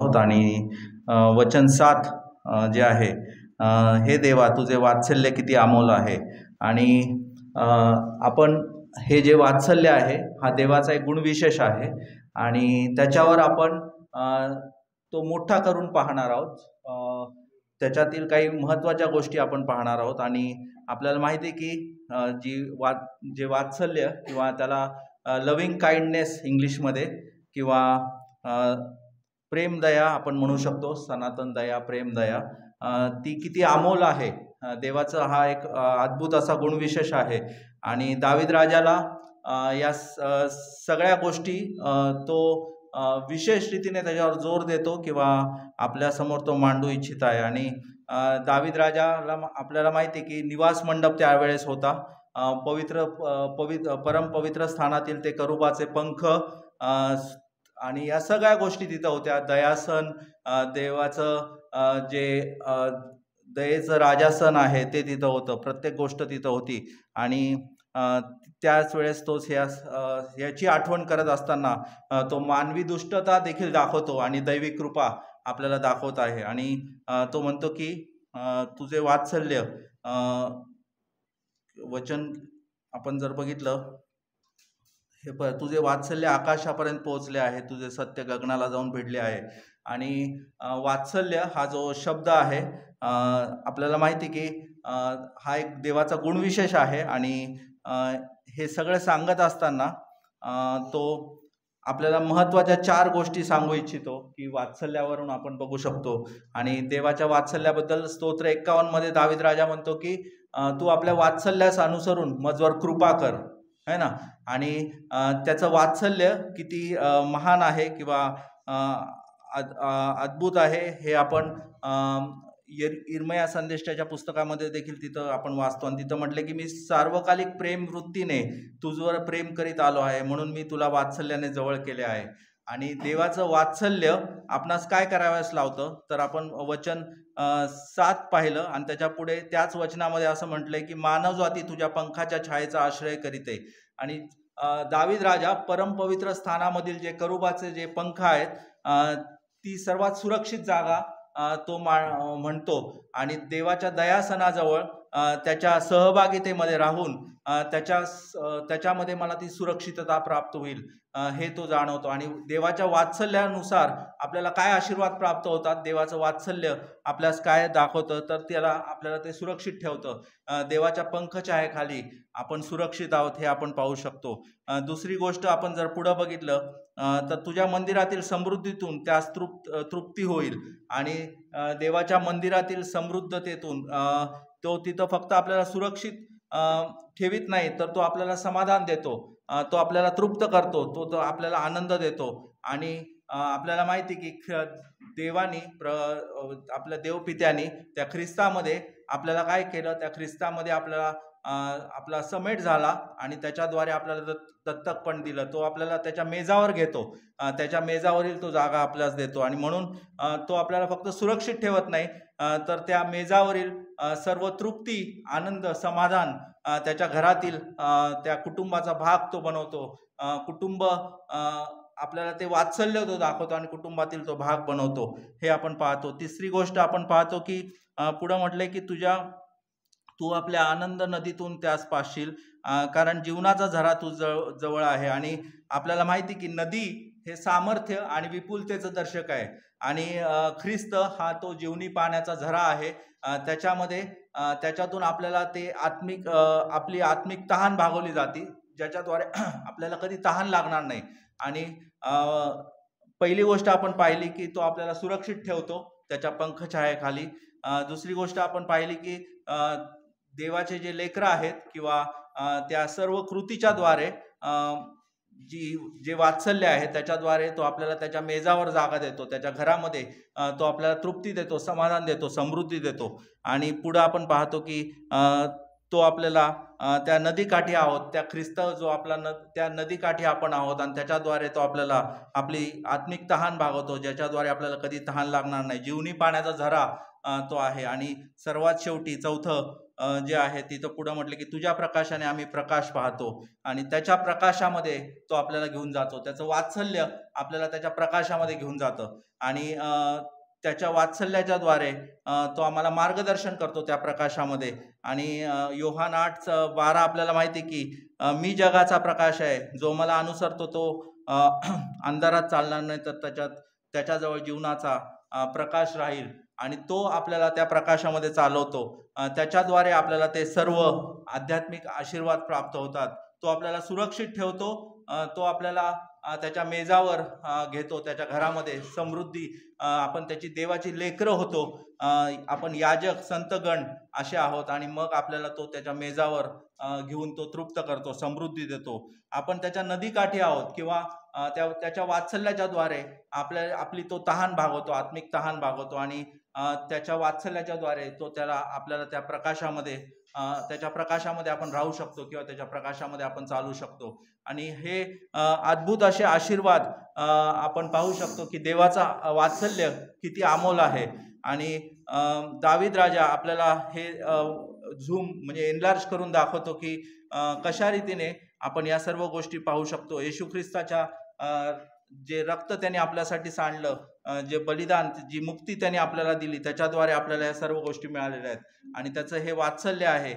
आहोत आणि वचन 7 जे आहे, हे देवा तुझे वात्सल्य किती अमोल आहे. आणि आपण हे जे वात्सल्य आहे हा देवाचा एक गुणविशेष आहे आणि त्याच्यावर आपण तो मोठा करून पाहणार आहोत. त्याच्यातील काही महत्त्वाच्या गोष्टी आपण पाहणार आहोत आणि आपल्याला माहिती आहे की जे वात्सल्य किंवा त्याला लव्हिंग काइंडनेस इंग्लिशमध्ये किंवा प्रेमदया आपण म्हणू शकतो. सनातन दया, प्रेमदया ती किती अमोल आहे. देवाचा हा एक अद्भुत असा गुणविशेष आहे आणि दावीद राजाला या सगळ्या गोष्टी तो विशेष रीतीने त्याच्यावर जोर देतो किंवा आपल्या समोर तो मांडू इच्छित आहे. आणि दावीद राजाला आपल्याला माहिती आहे की निवास मंडप त्यावेळेस होता. परमपवित्र स्थानातील ते करुबाचे पंख आणि या सगळ्या गोष्टी तिथं होत्या. दयासन, देवाचं जे दयेचं राजासन आहे ते तिथं होतं. प्रत्येक गोष्ट तिथं होती आणि त्याच वेळेस तोच याची आठवण करत असताना तो मानवी दुष्टता देखील दाखवतो आणि दैविक कृपा आपल्याला दाखवत आहे. आणि तो म्हणतो की तुझे वात्सल्य, वचन आपण जर बघितलं, हे तुझे वात्सल्य आकाशापर्यंत पोहोचले आहे, तुझे सत्य गगनाला जाऊन भिडले आहे. आणि वात्सल्य हा जो शब्द आहे आपल्याला माहिती की हा एक देवाचा गुणविशेष आहे. आणि हे सगळं सांगत असताना तो आपल्याला महत्त्वाच्या 4 गोष्टी सांगू इच्छितो की वात्सल्यावरून आपण बघू शकतो. आणि देवाच्या वात्सल्याबद्दल स्तोत्र 51 मध्ये दावीद राजा म्हणतो की तू आपल्या वात्सल्यास अनुसरून मजवर कृपा कर, है ना. आणि त्याचं वात्सल्य किती महान आहे किंवा अद्भुत आहे हे आपण इर्मया संदेष्टाच्या पुस्तकामध्ये देखील तिथं आपण वाचतो. आणि तिथं म्हटले की मी सार्वकालिक प्रेम वृत्तीने तुझवर प्रेम करीत आलो आहे, म्हणून मी तुला वात्सल्याने जवळ केले आहे. आणि देवाचं वात्सल्य आपणास काय करावयास लावतं, तर आपण वचन 7 पाहिलं आणि त्याच्या पुढे त्याच वचनामध्ये असं म्हटलंय की मानव जाती तुझ्या पंखाच्या छायेचा आश्रय करीते. आणि दावीद राजा परमपवित्र स्थानामधील जे करुबाचे जे पंख आहेत ती सर्वात सुरक्षित जागा तो म्हणतो. आणि देवाच्या दयासनाजवळ त्याच्या सहभागितेमध्ये राहून त्याच्यामध्ये मला ती सुरक्षितता प्राप्त होईल हे तो जाणवतो. आणि देवाच्या वात्सल्यानुसार आपल्याला काय आशीर्वाद प्राप्त होतात, देवाचं वात्सल्य आपल्यास काय दाखवतं, तर त्याला आपल्याला ते सुरक्षित ठेवतं. देवाच्या पंखछायेखाली आपण सुरक्षित आहोत हे आपण पाहू शकतो. दुसरी गोष्ट आपण जर पुढं बघितलं तर तुझ्या मंदिरातील समृद्धीतून त्यास तृप्ती होईल. आणि देवाच्या मंदिरातील समृद्धतेतून तो तिथं फक्त आपल्याला सुरक्षित ठेवीत नाही, तर तो आपल्याला समाधान देतो, तो आपल्याला तृप्त करतो, तो आपल्याला आनंद देतो. आणि आपल्याला माहिती की देवानी आपल्या देवपित्यानी त्या ख्रिस्तामध्ये आपल्याला काय केलं, त्या ख्रिस्तामध्ये आपल्याला आपला समेट झाला आणि त्याच्याद्वारे आपल्याला दत्तक पण दिलं. तो आपल्याला त्याच्या मेजावर घेतो, त्याच्या मेजावरील तो जागा आपल्याला देतो. आणि म्हणून तो आपल्याला फक्त सुरक्षित ठेवत नाही, तर त्या मेजावरील सर्व तृप्ती, आनंद, समाधान त्याच्या घरातील त्या कुटुंबाचा भाग तो बनवतो. कुटुंब आपल्याला ते वात्सल्य तो दाखवतो आणि कुटुंबातील तो भाग बनवतो हे आपण पाहतो. तिसरी गोष्ट आपण पाहतो की पुढं म्हटलंय की तू आपल्या आनंद नदीतून त्यास पाशील, कारण जीवनाचा झरा तू जवळ आहे. आणि आपल्याला माहिती की नदी हे सामर्थ्य आणि विपुलतेचं दर्शक आहे. आणि ख्रिस्त हा तो जीवनी पाण्याचा झरा आहे. त्याच्यातून आपल्याला ते आपली आत्मिक तहान भागवली जाते, ज्याच्याद्वारे आपल्याला कधी तहान लागणार नाही. आणि पहिली गोष्ट आपण पाहिली की तो आपल्याला सुरक्षित ठेवतो त्याच्या पंखछायेखाली. दुसरी गोष्ट आपण पाहिली की देवाचे जे लेकरं आहेत किंवा त्या सर्व कृतीच्या द्वारे जे वात्सल्य आहे त्याच्याद्वारे तो आपल्याला त्याच्या मेजावर जागा देतो, त्याच्या घरामध्ये तो आपल्याला तृप्ती देतो, समाधान देतो, समृद्धी देतो. आणि पुढं आपण पाहतो की तो आपल्याला त्या नदीकाठी आहोत, त्या ख्रिस्त जो आपला त्या नदीकाठी आपण आहोत आणि त्याच्याद्वारे तो आपल्याला आपली आत्मिक तहान भागवतो, ज्याच्याद्वारे आपल्याला कधी तहान लागणार नाही. जीवनी पाण्याचा झरा तो आहे. आणि सर्वात शेवटी चौथं जे आहे तिथं पुढं म्हटलं की तुझ्या प्रकाशाने आम्ही प्रकाश पाहतो आणि त्याच्या प्रकाशामध्ये तो आपल्याला घेऊन जातो. त्याचं वात्सल्य आपल्याला त्याच्या प्रकाशामध्ये घेऊन जातं आणि त्याच्या वात्सल्याच्याद्वारे तो आम्हाला मार्गदर्शन करतो त्या प्रकाशामध्ये. आणि योहान 8:12 आपल्याला माहिती की मी जगाचा प्रकाश आहे, जो मला अनुसरतो तो अंधारात चालणार नाही, तर त्याच्याजवळ जीवनाचा प्रकाश राहील आणि तो आपल्याला त्या प्रकाशामध्ये चालवतो. त्याच्याद्वारे आपल्याला ते सर्व आध्यात्मिक आशीर्वाद प्राप्त होतात. तो आपल्याला सुरक्षित ठेवतो. तो आपल्याला त्याच्या मेजावर घेतो, त्याच्या घरामध्ये समृद्धी. आपण त्याची देवाची लेकरं होतो. आपण याजक संतगण असे आहोत आणि मग आपल्याला तो त्याच्या मेजावर घेऊन तो तृप्त करतो, समृद्धी देतो. आपण त्याच्या नदीकाठी आहोत किंवा त्याच्या वात्सल्याच्याद्वारे आपली तो तहान भागवतो, आत्मिक तहान भागवतो आणि त्याच्या वात्सल्याच्याद्वारे तो आपल्याला त्या प्रकाशामध्ये त्याच्या प्रकाशामध्ये आपण राहू शकतो किंवा त्याच्या प्रकाशामध्ये आपण चालू शकतो. आणि हे अद्भुत असे आशीर्वाद आपण पाहू शकतो की देवाचा वात्सल्य किती अमोल आहे. आणि दावीद राजा आपल्याला हे झूम म्हणजे एनलार्ज करून दाखवतो की कशा रीतीने आपण या सर्व गोष्टी पाहू शकतो. येशू ख्रिस्ताच्या जे रक्त त्याने आपल्यासाठी सांडलं, जे बलिदान, जी मुक्ती त्याने आपल्याला दिली, त्याच्याद्वारे आपल्याला या सर्व गोष्टी मिळालेल्या आहेत आणि त्याचं हे वात्सल्य आहे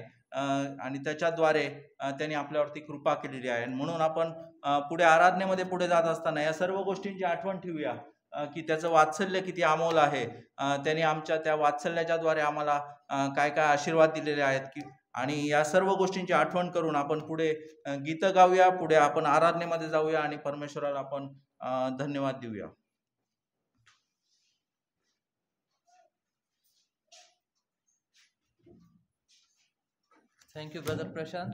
आणि त्याच्याद्वारे त्यांनी आपल्यावरती कृपा केलेली आहे. म्हणून आपण पुढे आराधनेमध्ये पुढे जात असताना या सर्व गोष्टींची आठवण ठेवूया की त्याचं वात्सल्य किती अमोल आहे. त्यांनी आमच्या त्या वात्सल्याच्याद्वारे आम्हाला काय काय आशीर्वाद दिलेले आहेत की आणि या सर्व गोष्टींची आठवण करून आपण पुढे गीतं गाऊया, पुढे आपण आराधनेमध्ये जाऊया आणि परमेश्वराला आपण धन्यवाद देऊया. Thank you brother Prashant.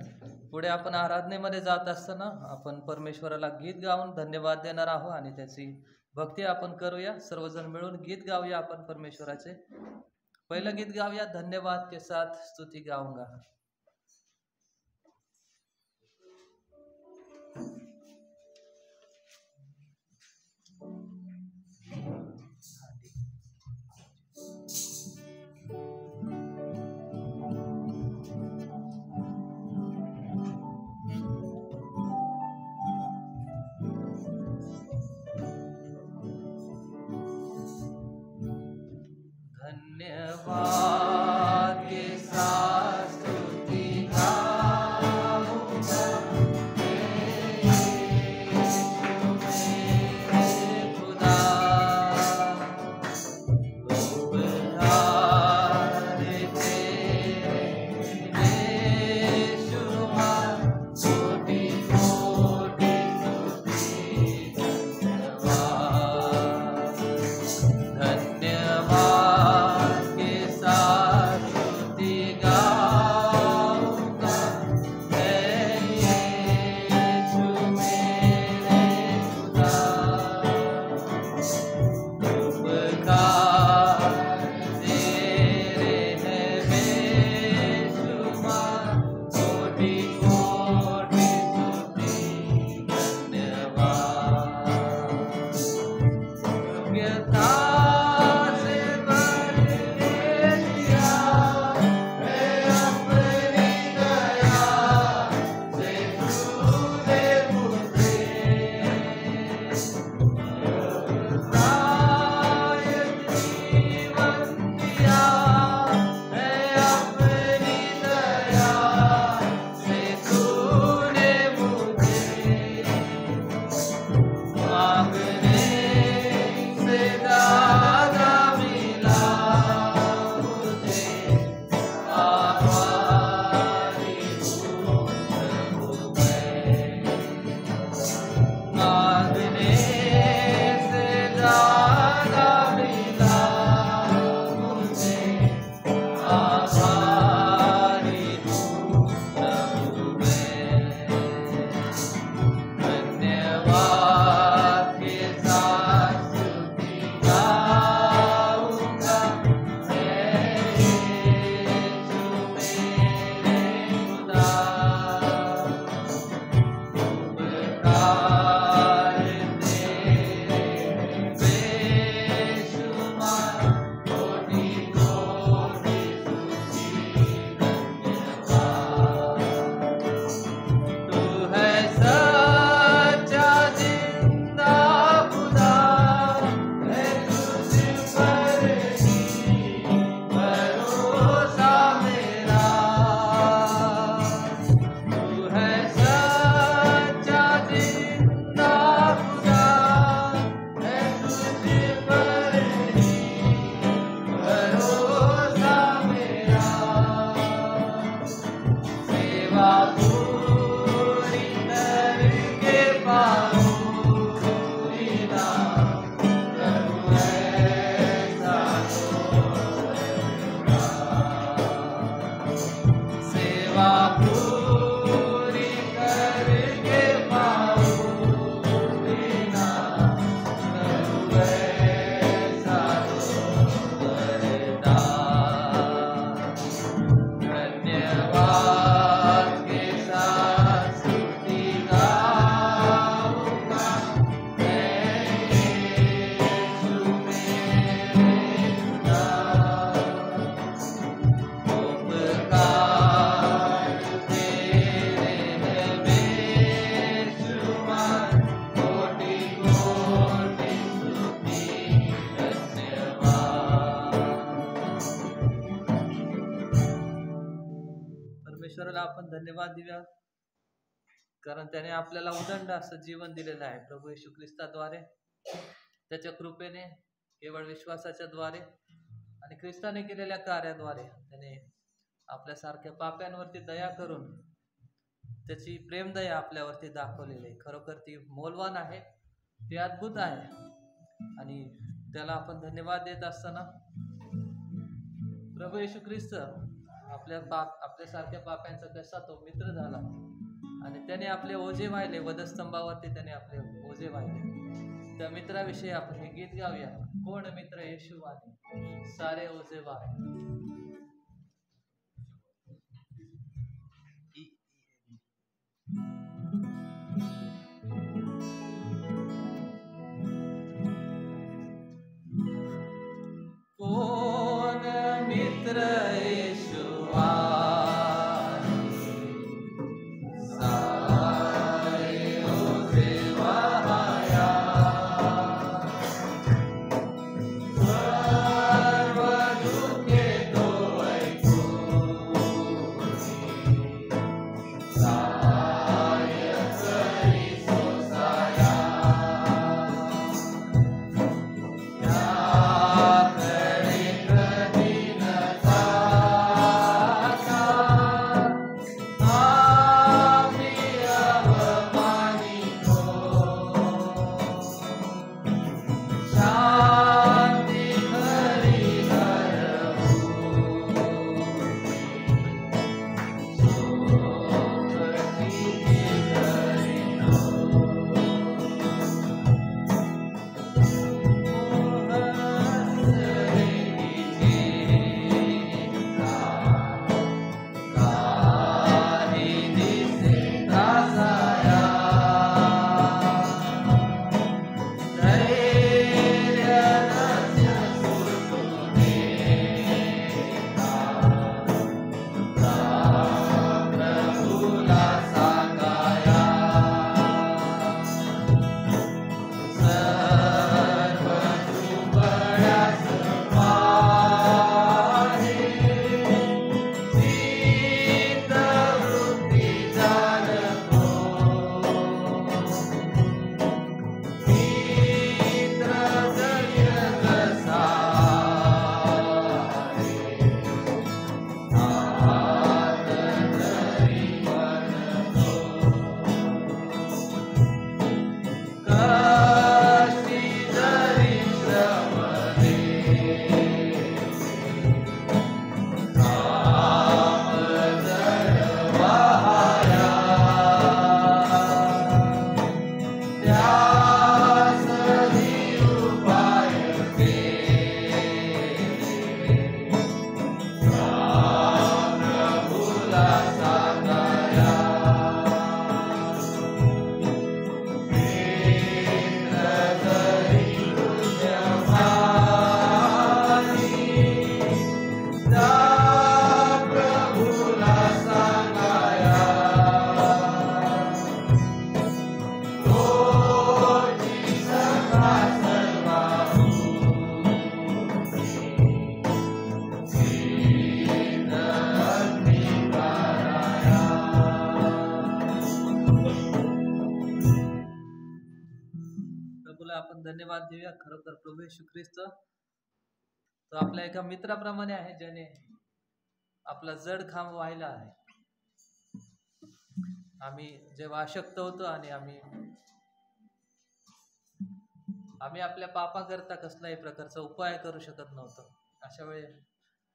पुढे आपण आराधनेमध्ये जात असताना आपण परमेश्वराला गीत गाऊन धन्यवाद देणार आहोत आणि त्याची भक्ती आपण करूया. सर्वजण मिळून गीत गाऊया आपण परमेश्वराचे. पहिलं गीत गाऊया, धन्यवाद के साथ स्तुति गाऊंगा. धन्यवाद के साथ स्तुति गाऊंगा, खुदा लोबधारे तेरे यीशु कोटि कोटि स्तुति धन्यवाद के साथ स्तुति गाऊंगा, यीशु मेरे खुदा उपकार तेरे हैं बेशुमार, कोटि कोटि स्तुति धन्यवाद. योग्यता से भर दिया है अपनी दया से तूने मुझे लायक जीवन दिया है अपनी दया से तूने मुझे मांगने से आपण धन्यवाद देऊया, कारण त्याने आपल्याला उदंड असं जीवन दिलेलं आहे प्रभू येशू ख्रिस्ताद्वारे, त्याच्या कृपेने, केवळ विश्वासाच्या द्वारे आणि ख्रिस्ताने केलेल्या कार्याद्वारे त्याने आपल्यासारख्या पाप्यांवरती दया करून त्याची प्रेमदया आपल्यावरती दाखवलेली आहे. खरोखर ती मौल्यवान आहे, ती अद्भुत आहे आणि त्याला आपण धन्यवाद देत असताना प्रभू येशू ख्रिस्त आपल्यासारख्या पाप्यांचा कसा तो मित्र झाला आणि त्याने आपले ओझे वाहिले, वधस्तंभावरती त्याने आपले ओझे वाहिले. त्या मित्राविषयी आपण हे गीत गाऊया. कोण मित्र येशू वाले, सारे ओझे वाहे. कोण मित्र येशू आपण धन्यवाद देऊया. खरोखर प्रभू येशू ख्रिस्त तो आपल्या एका मित्राप्रमाणे आहे, ज्याने आपला जड खांब वाहिला आहे. आम्ही जेव्हा अशक्त होतो आणि आम्ही आपल्या पापाकरता कसलाही प्रकारचा उपाय करू शकत नव्हतो,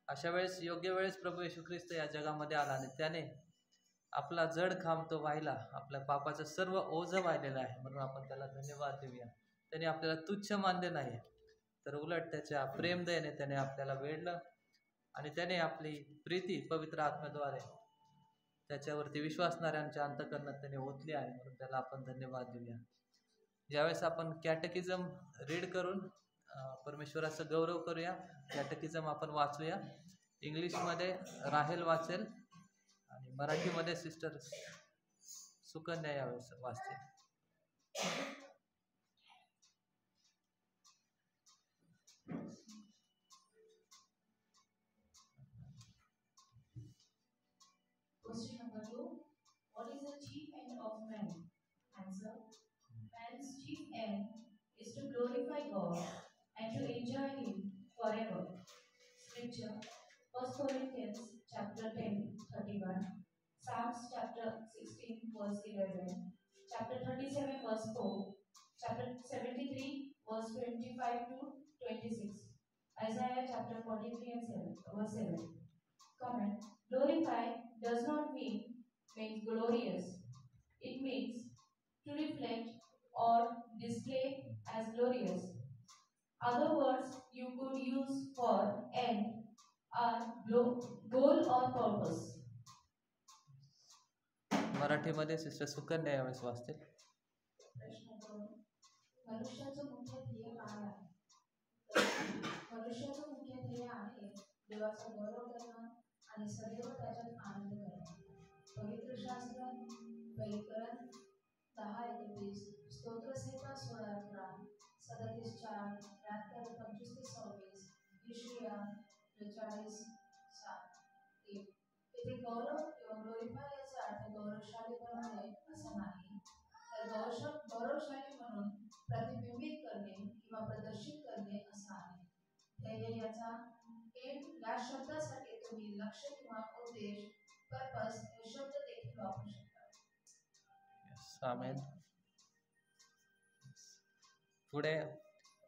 अशा वेळेस योग्य वेळेस प्रभू येशू ख्रिस्त या जगामध्ये आला आणि त्याने आपला जड खांब तो वाहिला, आपल्या पापाचं सर्व ओझं वाहिलेलं आहे. म्हणून आपण त्याला धन्यवाद देऊया. त्याने आपल्याला तुच्छ मानले नाही, तर उलट त्याच्या प्रेमदयेने त्याने आपल्याला वेढलं आणि त्याने आपली प्रीती पवित्र आत्म्याद्वारे त्याच्यावरती विश्वासणाऱ्यांच्या अंतःकरणात त्याने ओतली आहे. म्हणून त्याला आपण धन्यवाद देऊया. ज्यावेळेस आपण कॅटेकिझम रीड करून परमेश्वराचा गौरव करूया. कॅटेकिझम आपण वाचूया. इंग्लिशमध्ये राहेल वाचेल आणि मराठीमध्ये सिस्टर सुकन्या यावेळेस वाचतील. Question number enjoy Him forever. Scripture, 1 Corinthians chapter 10:31, Psalms chapter 16 verse 11, chapter 37 verse 4, chapter 73 verse 25 to 26, Isaiah chapter 43 and verse 7. Comment: glorify does not mean glorious. It means to reflect or display as glorious. Other words you could use for end are goal or purpose. मराठीमध्ये sister Sukanya यावेळेस वाचतील. प्रश्न 2. मनुष्याचं मुख्य ध्येय काय आहे? मनुष्याचं मुख्य ध्येय आहे देवाचा गौरव करणं आणि सदैव त्याच्यात आनंद करणं. पवित्र शास्त्र वैकरण 10:31, स्तोत्रसंहिता 16:11, 37:4, 73:25-26, यशाया 42:7. येथे गौरव किंवा ग्लोरिफाय याचा अर्थ गौरवशाली बनवणे असा नाही, तर गौरवशाली म्हणून प्रतिबिंबित करणे किंवा प्रदर्शित करणे असा आहे. ध्येय याचा या शब्दासाठी तुम्ही लक्ष्य किंवा उद्देश, पर्पस हे शब्द देखील वापरू शकता. आमेन. पुढे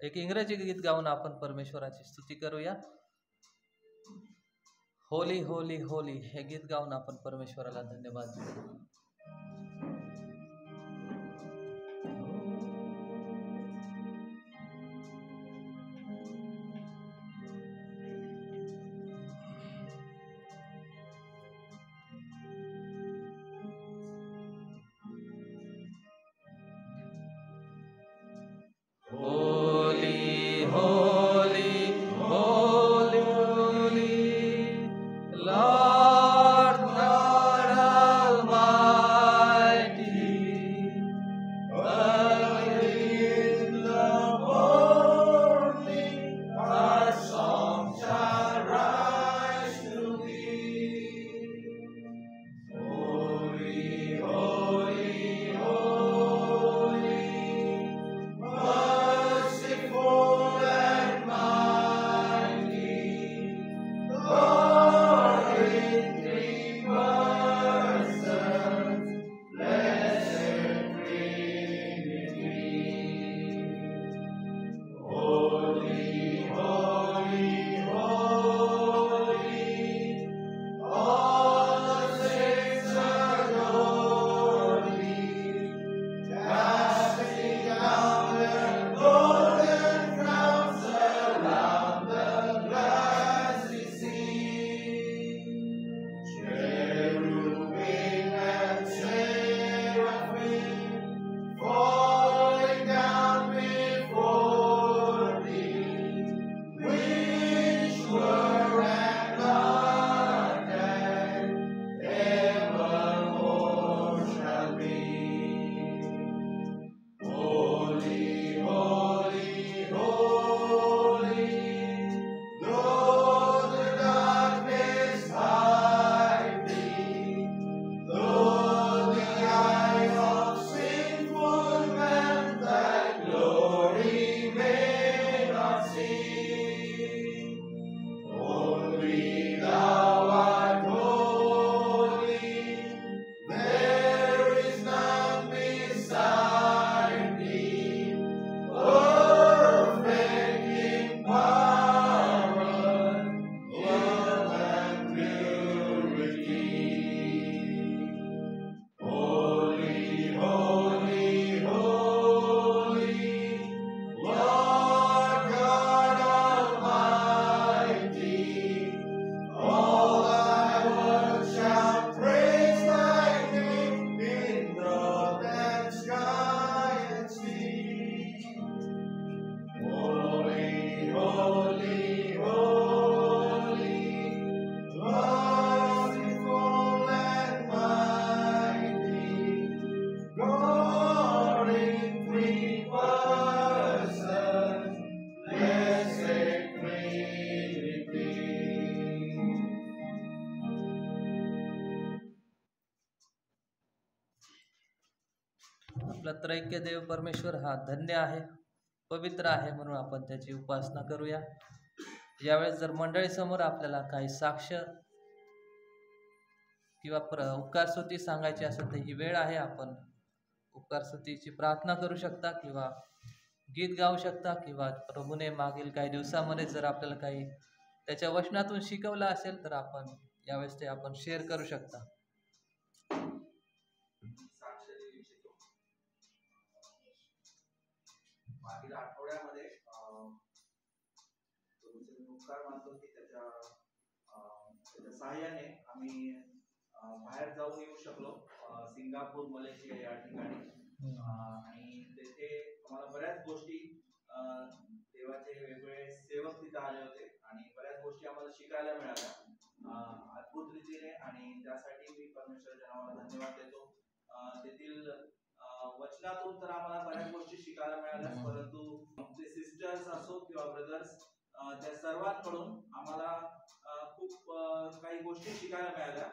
एक इंग्रजी गीत गाऊन आपण परमेश्वराची स्तुती करूया. होली होली होली हे गीत गाऊन आपण परमेश्वराला धन्यवाद देऊ. आपला त्रैक्य देव परमेश्वर हा धन्य आहे. पवित्र आहे म्हणून आपण त्याची उपासना करूया. यावेळेस जर मंडळीसमोर आपल्याला काही साक्ष किंवा उपकारस्तुती सांगायची असेल तर ही वेळ आहे. आपण उपकारस्तुतीची प्रार्थना करू शकता किंवा गीत गाऊ शकता किंवा प्रभूने मागील काही दिवसामध्ये जर आपल्याला काही त्याच्या वचनातून शिकवलं असेल तर आपण यावेळेस ते आपण शेअर करू शकता. मागील आठवड्यामध्ये उपकार मानतो की त्याच्या सहाय्याने आम्ही बाहेर जाऊन येऊ शकलो, सिंगापूर, मलेशिया या ठिकाणी. आणि तेथे आम्हाला बऱ्याच गोष्टी, देवाचे वेगवेगळे सेवक तिथं आले होते आणि बऱ्याच गोष्टी आम्हाला शिकायला मिळाल्या अद्भुत रीतीने, आणि त्यासाठी मी परमेश्वराच्या नावाला धन्यवाद देतो. तेथील वचनातून तर आम्हाला बऱ्याच गोष्टी शिकायला मिळाल्या, परंतु आमचे सिस्टर्स असो किंवा ब्रदर्स, त्या सर्वांकडून आम्हाला खूप काही गोष्टी शिकायला मिळाल्या.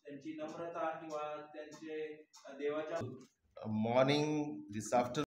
त्यांची नम्रता किंवा त्यांचे देवाच्या morning, this afternoon.